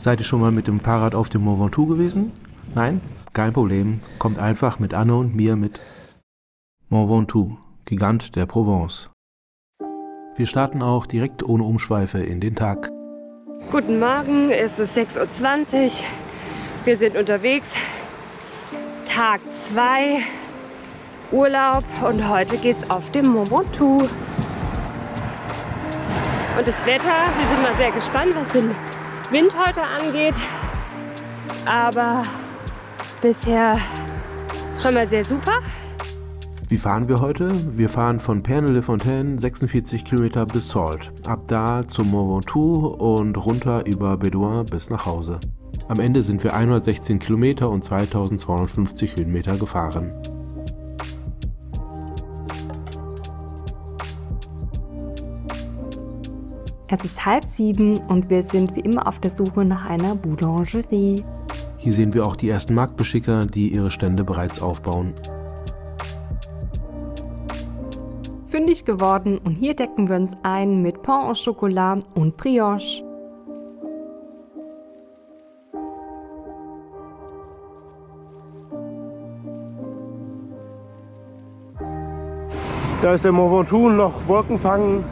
Seid ihr schon mal mit dem Fahrrad auf dem Mont Ventoux gewesen? Nein? Kein Problem. Kommt einfach mit Anne und mir mit. Mont Ventoux, Gigant der Provence. Wir starten auch direkt ohne Umschweife in den Tag. Guten Morgen, es ist 6:20 Uhr. Wir sind unterwegs. Tag 2, Urlaub, und heute geht's auf dem Mont Ventoux. Und das Wetter, wir sind mal sehr gespannt, was den Wind heute angeht. Aber bisher schon mal sehr super. Wie fahren wir heute? Wir fahren von Pernes-les-Fontaines 46 Kilometer bis Salt. Ab da zum Mont Ventoux und runter über Bédoin bis nach Hause. Am Ende sind wir 116 Kilometer und 2250 Höhenmeter gefahren. Es ist 6:30 und wir sind wie immer auf der Suche nach einer Boulangerie. Hier sehen wir auch die ersten Marktbeschicker, die ihre Stände bereits aufbauen. Fündig geworden, und hier decken wir uns ein mit Pain au Chocolat und Brioche. Da ist der Mont Ventoux, noch Wolkenfang.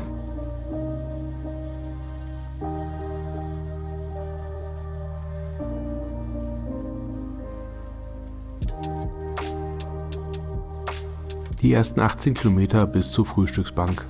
Die ersten 18 Kilometer bis zur Frühstücksbank.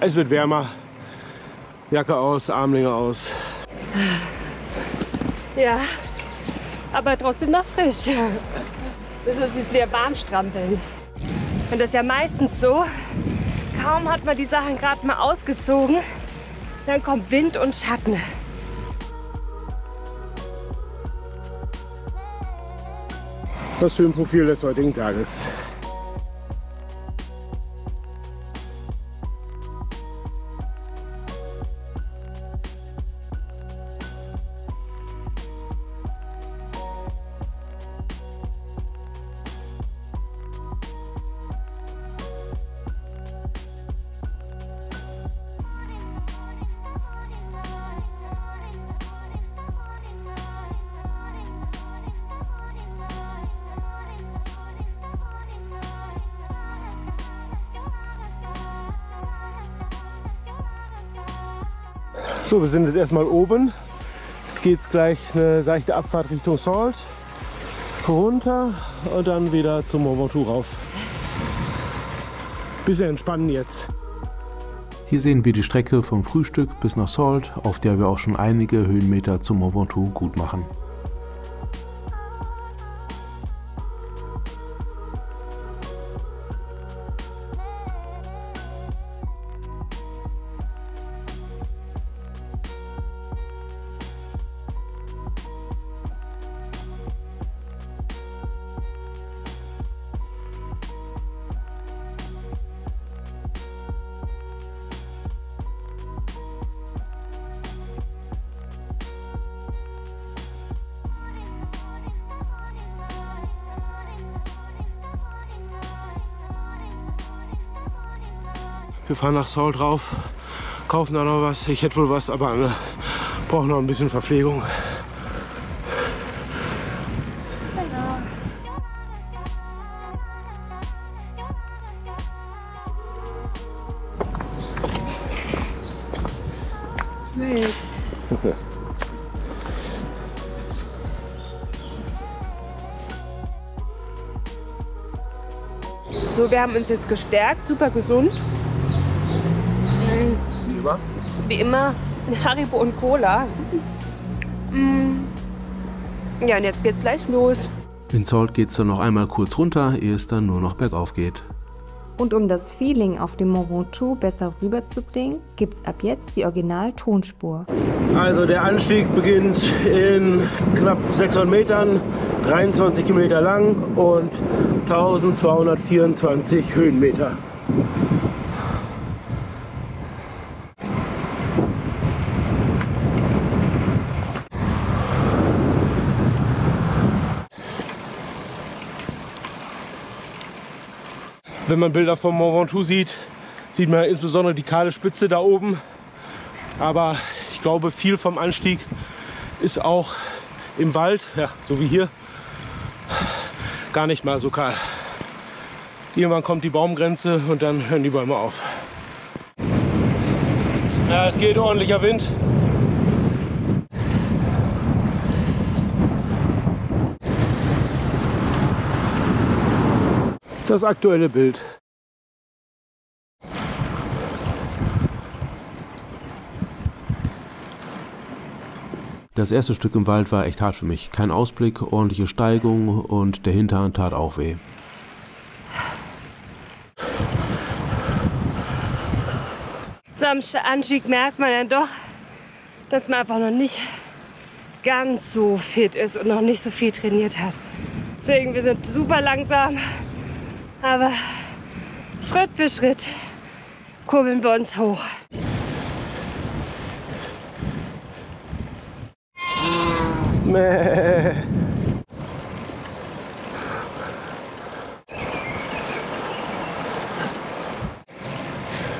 Es wird wärmer. Jacke aus, Armlinge aus. Ja, aber trotzdem noch frisch. Das ist jetzt wieder Warmstrampeln. Und das ist ja meistens so, kaum hat man die Sachen gerade mal ausgezogen, dann kommt Wind und Schatten. Das Höhenprofil des heutigen Tages. So, wir sind jetzt erstmal oben. Jetzt geht es gleich eine seichte Abfahrt Richtung Salt, runter und dann wieder zum Mont Ventoux rauf. Bisschen entspannen jetzt. Hier sehen wir die Strecke vom Frühstück bis nach Salt, auf der wir auch schon einige Höhenmeter zum Mont Ventoux gut machen. Wir fahren nach Salt rauf, kaufen da noch was. Ich hätte wohl was, aber Anne braucht noch ein bisschen Verpflegung. So, wir haben uns jetzt gestärkt, super gesund. Wie immer Haribo und Cola. Ja, und jetzt geht's gleich los. In Salt geht es dann noch einmal kurz runter, ehe es dann nur noch bergauf geht. Und um das Feeling auf dem Mont Ventoux besser rüberzubringen, gibt es ab jetzt die Original-Tonspur. Also der Anstieg beginnt in knapp 600 Metern, 23 Kilometer lang und 1224 Höhenmeter. Wenn man Bilder vom Mont Ventoux sieht, sieht man insbesondere die kahle Spitze da oben. Aber ich glaube, viel vom Anstieg ist auch im Wald, ja, so wie hier, gar nicht mal so kahl. Irgendwann kommt die Baumgrenze und dann hören die Bäume auf. Ja, es geht ordentlicher Wind. Das aktuelle Bild. Das erste Stück im Wald war echt hart für mich. Kein Ausblick, ordentliche Steigung und der Hintern tat auch weh. So am Anstieg merkt man dann doch, dass man einfach noch nicht ganz so fit ist und noch nicht so viel trainiert hat. Deswegen, wir sind super langsam, aber Schritt für Schritt kurbeln wir uns hoch. Mäh.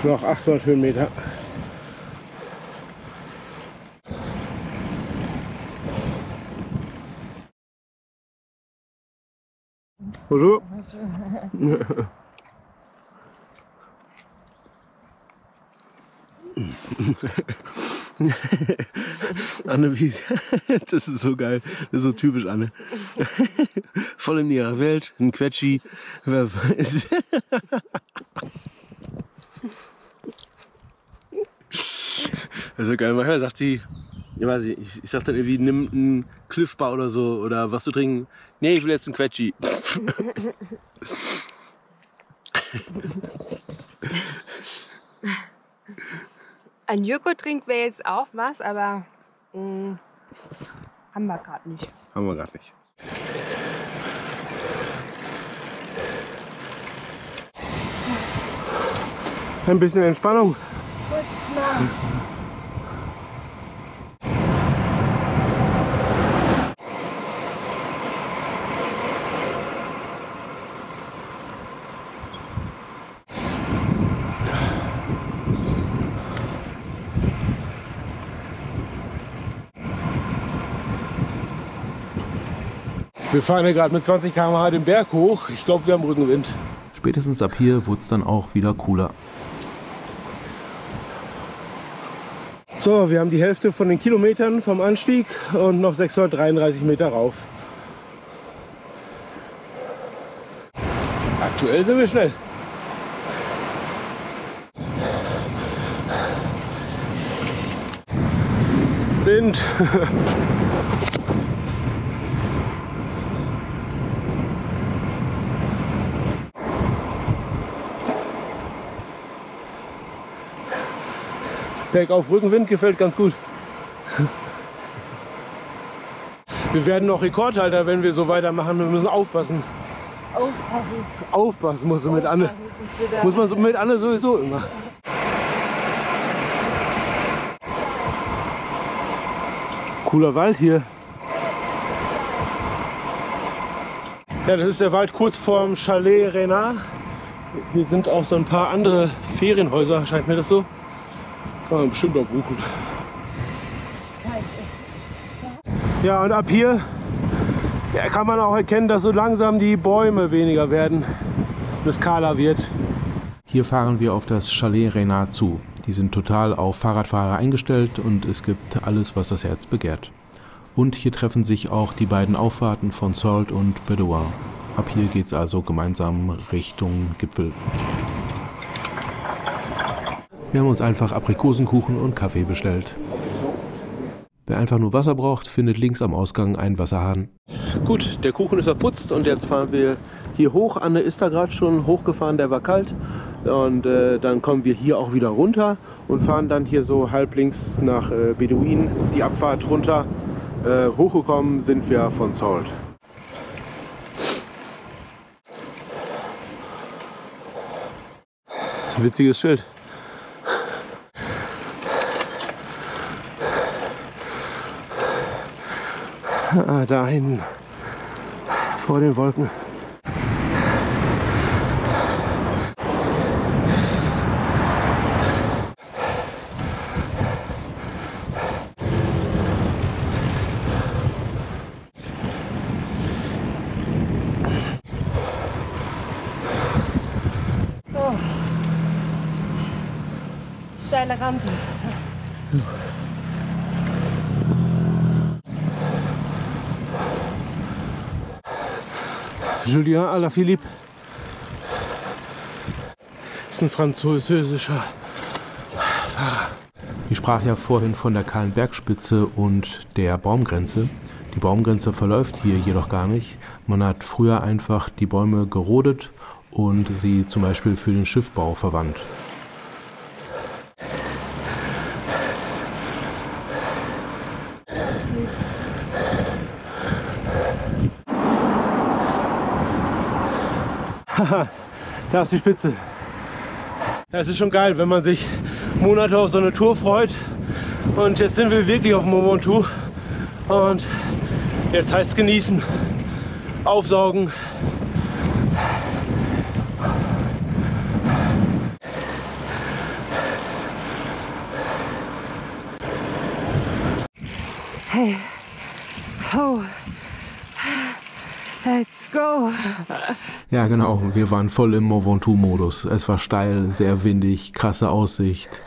Noch 800 Höhenmeter. Bonjour. Anne, wie, das ist so geil, das ist so typisch Anne. Voll in ihrer Welt, ein Quetschi. Also geil, manchmal sagt sie, ich weiß nicht, ich sag dann irgendwie, nimm einen Cliff Bar oder so oder was zu trinken. Nee, ich will jetzt einen Quetschi. Ein Jöko-Trink wäre jetzt auch was, aber haben wir gerade nicht. Haben wir gerade nicht. Ein bisschen Entspannung. Wir fahren ja gerade mit 20 km/h den Berg hoch. Ich glaube, wir haben Rückenwind. Spätestens ab hier wurde es dann auch wieder cooler. So, wir haben die Hälfte von den Kilometern vom Anstieg und noch 633 Meter rauf. Aktuell sind wir schnell. Wind. Bergauf Rückenwind gefällt ganz gut. Wir werden noch Rekordhalter, wenn wir so weitermachen. Wir müssen aufpassen. Aufpassen. Aufpassen musst du mit Anne. Muss man so mit Anne sowieso immer. Cooler Wald hier. Ja, das ist der Wald kurz vorm Chalet Renard. Hier sind auch so ein paar andere Ferienhäuser, scheint mir das so. Kann man bestimmt auch buchen. Ja, und ab hier kann man auch erkennen, dass so langsam die Bäume weniger werden, bis kahler wird. Hier fahren wir auf das Chalet Renard zu. Die sind total auf Fahrradfahrer eingestellt und es gibt alles, was das Herz begehrt. Und hier treffen sich auch die beiden Auffahrten von Sault und Bédoin. Ab hier geht's also gemeinsam Richtung Gipfel. Wir haben uns einfach Aprikosenkuchen und Kaffee bestellt. Wer einfach nur Wasser braucht, findet links am Ausgang einen Wasserhahn. Gut, der Kuchen ist verputzt und jetzt fahren wir hier hoch. Anne ist da gerade schon hochgefahren, der war kalt. Und dann kommen wir hier auch wieder runter und fahren dann hier so halblinks nach Beduin die Abfahrt runter. Hochgekommen sind wir von Salt. Witziges Schild. Ah, da hinten vor den Wolken. Oh. Steile Rampe. Julien Alaphilippe ist ein französischer Fahrer. Ich sprach ja vorhin von der kahlen Bergspitze und der Baumgrenze. Die Baumgrenze verläuft hier jedoch gar nicht. Man hat früher einfach die Bäume gerodet und sie zum Beispiel für den Schiffbau verwandt. Haha, da ist die Spitze. Ja, es ist schon geil, wenn man sich Monate auf so eine Tour freut. Und jetzt sind wir wirklich auf Mont Ventoux. Und jetzt heißt es genießen, aufsaugen. Hey, oh, let's go. Ja genau, wir waren voll im Mont Ventoux-Modus. Es war steil, sehr windig, krasse Aussicht,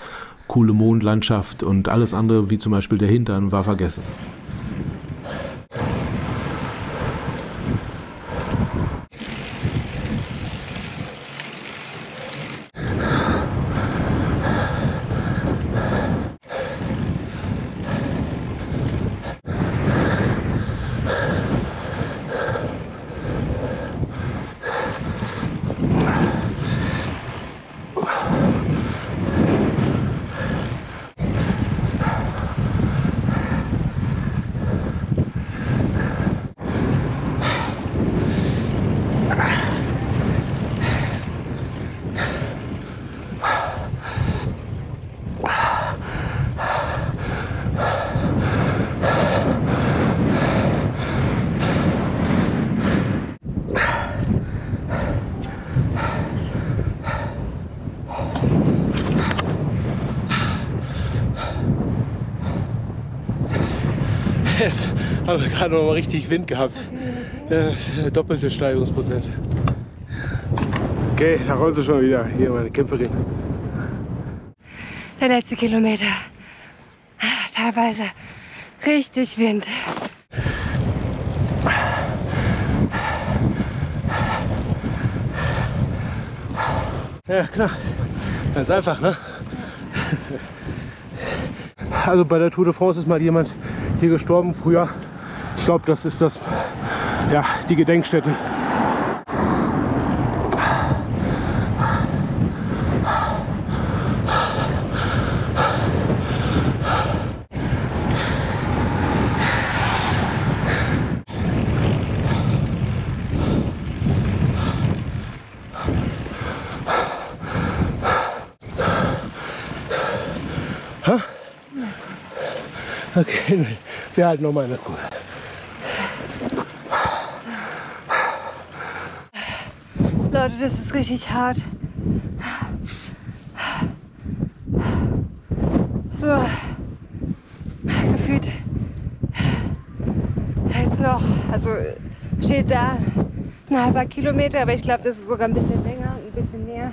coole Mondlandschaft und alles andere, wie zum Beispiel der Hintern, war vergessen. Jetzt haben wir gerade noch mal richtig Wind gehabt. Doppelte Steigerungsprozent. Okay, da rollt sie schon wieder. Hier meine Kämpferin. Der letzte Kilometer. Teilweise richtig Wind. Ja, klar. Ganz einfach, ne? Also bei der Tour de France ist mal jemand hier gestorben früher. Ich glaube, das ist das, ja, die Gedenkstätte. Okay, wir halten noch mal eine Kurve. Leute, das ist richtig hart. So, gefühlt jetzt noch, also steht da ein halber Kilometer, aber ich glaube, das ist sogar ein bisschen länger, ein bisschen mehr.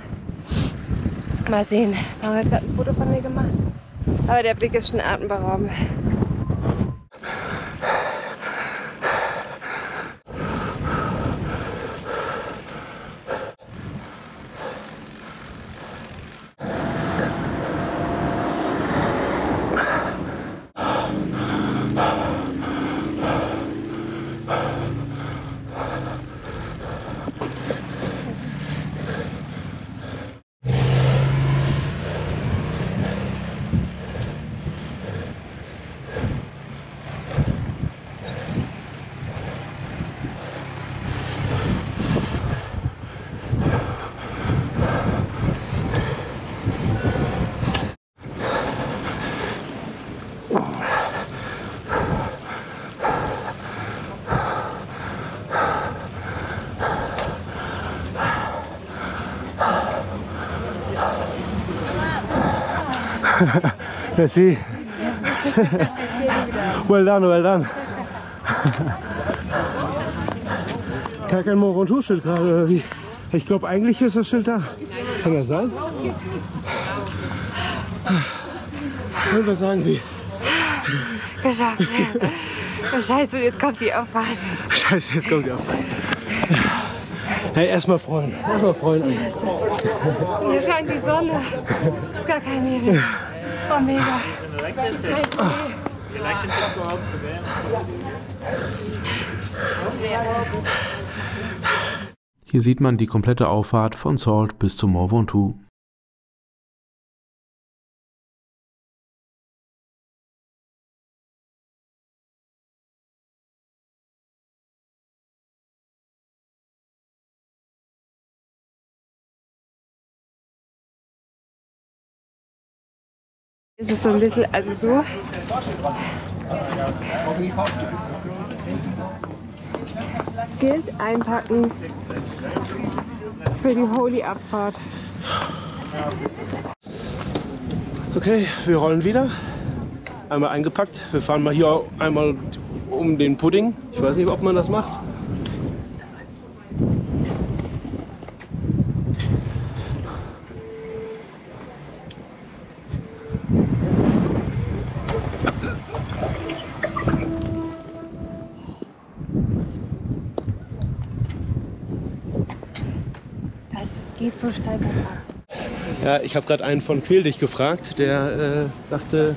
Mal sehen, haben wir gerade ein Foto von mir gemacht, aber der Blick ist schon atemberaubend. Merci. Well done, well done. Gar kein Mont Ventoux-Schild gerade, oder wie? Ich glaube, eigentlich ist das Schild da. Kann das sein? Und was sagen Sie? Geschafft. Oh, Scheiße, jetzt kommt die Auffahrt. Scheiße, jetzt kommt die Auffahrt. Hey, erstmal freuen. Erstmal freuen. Hier scheint die Sonne. Ist gar kein Nebel. Oh, mega. Hier sieht man die komplette Auffahrt von Salt bis zum Mont Ventoux. Es ist so ein bisschen, also so. Es gilt einpacken für die Holy-Abfahrt. Okay, wir rollen wieder. Einmal eingepackt. Wir fahren mal hier einmal um den Pudding. Ich weiß nicht, ob man das macht. Das geht so steil bergab. Ja, ich habe gerade einen von Quäl dich gefragt, der sagte,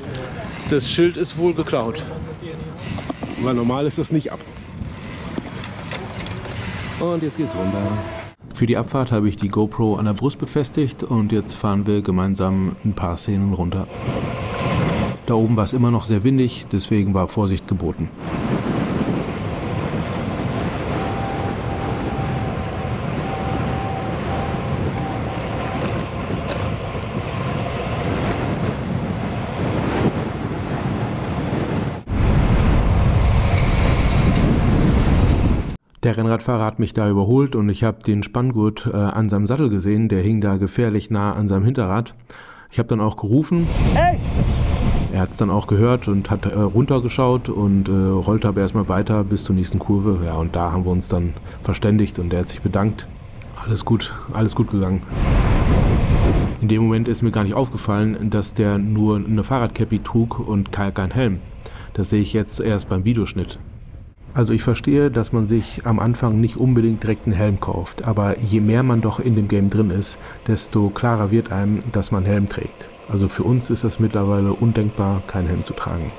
das Schild ist wohl geklaut. Weil normal ist das nicht ab. Und jetzt geht's runter. Für die Abfahrt habe ich die GoPro an der Brust befestigt und jetzt fahren wir gemeinsam ein paar Szenen runter. Da oben war es immer noch sehr windig, deswegen war Vorsicht geboten. Der Rennradfahrer hat mich da überholt und ich habe den Spanngurt an seinem Sattel gesehen, der hing da gefährlich nah an seinem Hinterrad. Ich habe dann auch gerufen. Hey! Er hat es dann auch gehört und hat runtergeschaut und rollte aber erstmal weiter bis zur nächsten Kurve. Ja, und da haben wir uns dann verständigt und er hat sich bedankt. Alles gut gegangen. In dem Moment ist mir gar nicht aufgefallen, dass der nur eine Fahrradcappy trug und kein Helm. Das sehe ich jetzt erst beim Videoschnitt. Also ich verstehe, dass man sich am Anfang nicht unbedingt direkt einen Helm kauft, aber je mehr man doch in dem Game drin ist, desto klarer wird einem, dass man Helm trägt. Also für uns ist das mittlerweile undenkbar, keinen Helm zu tragen.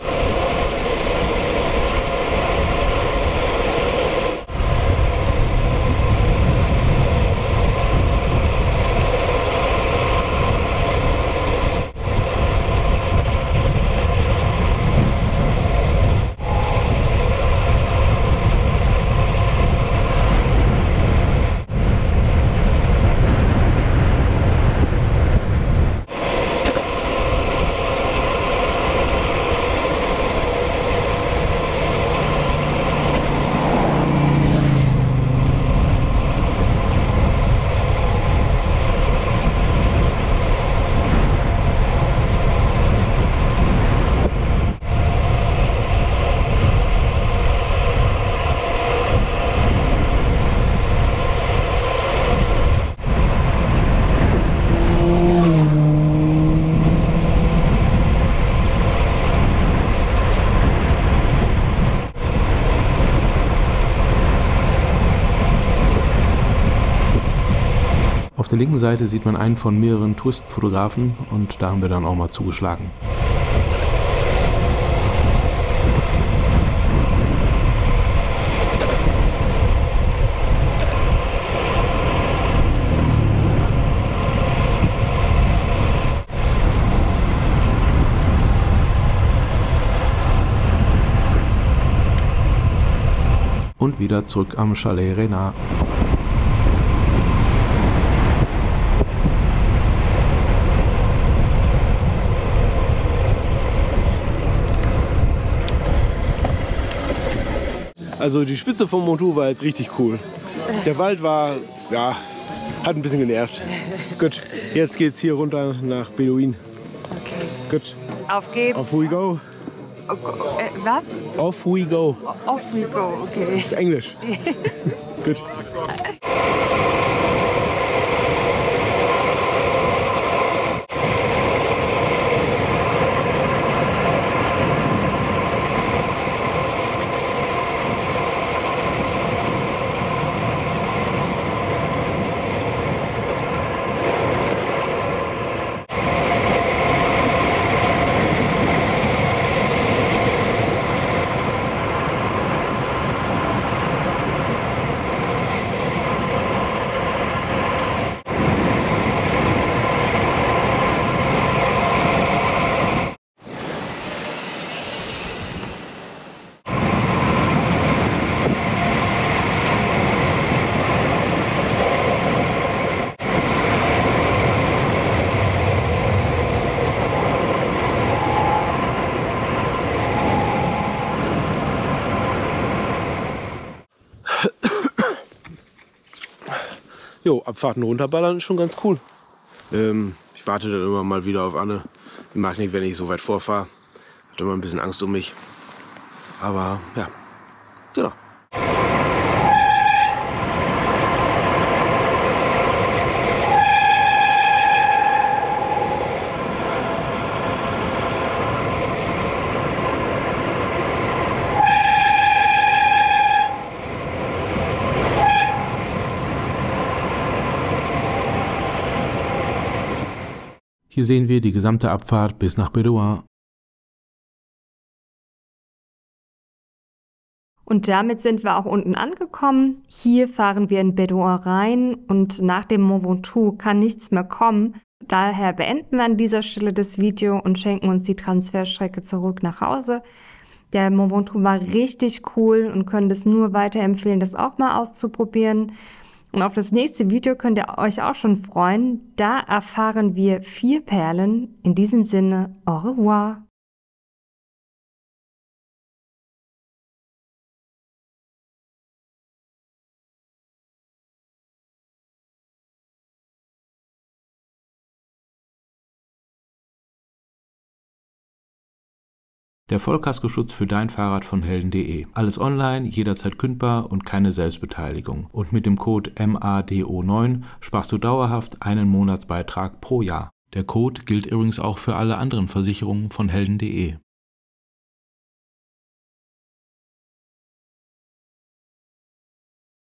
Auf der linken Seite sieht man einen von mehreren Touristenfotografen und da haben wir dann auch mal zugeschlagen. Und wieder zurück am Chalet Renard. Also die Spitze vom Mont Ventoux war jetzt richtig cool. Der Wald war, ja, hat ein bisschen genervt. Gut, jetzt geht's hier runter nach Bédoin. Okay. Gut. Auf geht's. Off we go. Was? Off we go. Off we go, okay. Das ist Englisch. Gut. Jo, Abfahrten runterballern ist schon ganz cool. Ich warte dann immer mal wieder auf Anne. Ich mag nicht, wenn ich so weit vorfahre. Hat immer ein bisschen Angst um mich. Aber ja, genau. Hier sehen wir die gesamte Abfahrt bis nach Bédoin. Und damit sind wir auch unten angekommen. Hier fahren wir in Bédoin rein und nach dem Mont Ventoux kann nichts mehr kommen. Daher beenden wir an dieser Stelle das Video und schenken uns die Transferstrecke zurück nach Hause. Der Mont Ventoux war richtig cool und können das nur weiterempfehlen, das auch mal auszuprobieren. Und auf das nächste Video könnt ihr euch auch schon freuen. Da erfahren wir 4 Perlen. In diesem Sinne, au revoir. Der Vollkaskoschutz für dein Fahrrad von Helden.de. Alles online, jederzeit kündbar und keine Selbstbeteiligung. Und mit dem Code MADO9 sparst du dauerhaft einen Monatsbeitrag pro Jahr. Der Code gilt übrigens auch für alle anderen Versicherungen von Helden.de.